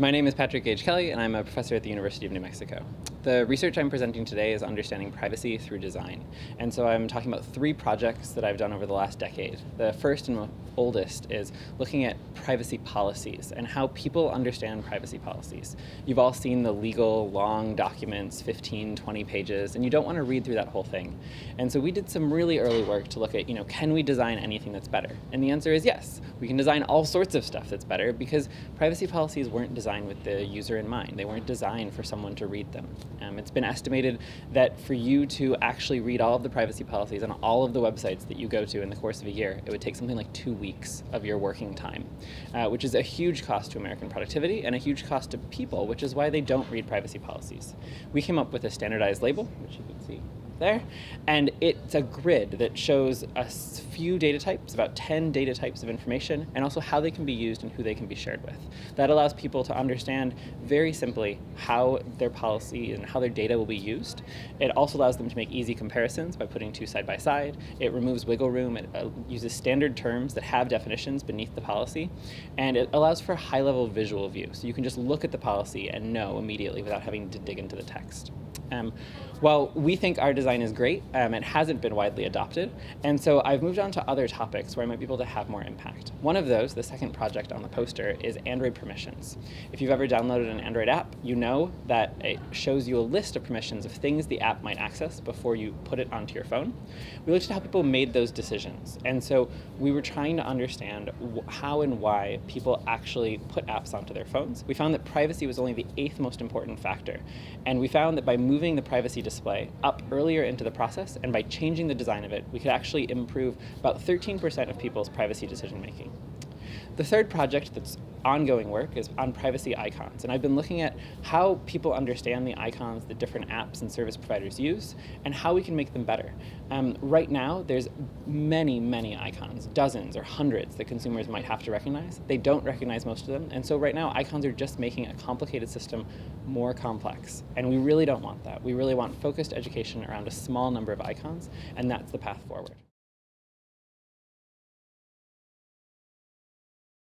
My name is Patrick Gage Kelley, and I'm a professor at the University of New Mexico. The research I'm presenting today is understanding privacy through design. And so I'm talking about 3 projects that I've done over the last decade. The first and oldest is looking at privacy policies and how people understand privacy policies. You've all seen the legal long documents, 15, 20 pages, and you don't want to read through that whole thing. And so we did some really early work to look at, can we design anything that's better? And the answer is yes. We can design all sorts of stuff that's better because privacy policies weren't designed with the user in mind. They weren't designed for someone to read them. It's been estimated that for you to actually read all of the privacy policies on all of the websites that you go to in the course of a year, it would take something like 2 weeks of your working time, which is a huge cost to American productivity and a huge cost to people, which is why they don't read privacy policies. We came up with a standardized label, which you can see there, and it's a grid that shows a few data types, about 10 data types of information, and also how they can be used and who they can be shared with. That allows people to understand very simply how their policy and how their data will be used. It also allows them to make easy comparisons by putting 2 side by side. It removes wiggle room. It uses standard terms that have definitions beneath the policy, and it allows for a high-level visual view, so you can just look at the policy and know immediately without having to dig into the text. While we think our design is great, it hasn't been widely adopted, and so I've moved on to other topics where I might be able to have more impact. One of those, the second project on the poster, is Android permissions. If you've ever downloaded an Android app, you know that it shows you a list of permissions of things the app might access before you put it onto your phone. We looked at how people made those decisions, and so we were trying to understand how and why people actually put apps onto their phones. We found that privacy was only the 8th most important factor, and we found that by moving the privacy display up earlier into the process and by changing the design of it, we could actually improve about 13% of people's privacy decision making. The third project that's ongoing work is on privacy icons, and I've been looking at how people understand the icons that different apps and service providers use and how we can make them better. Right now, there's many icons, dozens or hundreds that consumers might have to recognize. They don't recognize most of them, and so right now, icons are just making a complicated system more complex, and we really don't want that. We really want focused education around a small number of icons, and that's the path forward.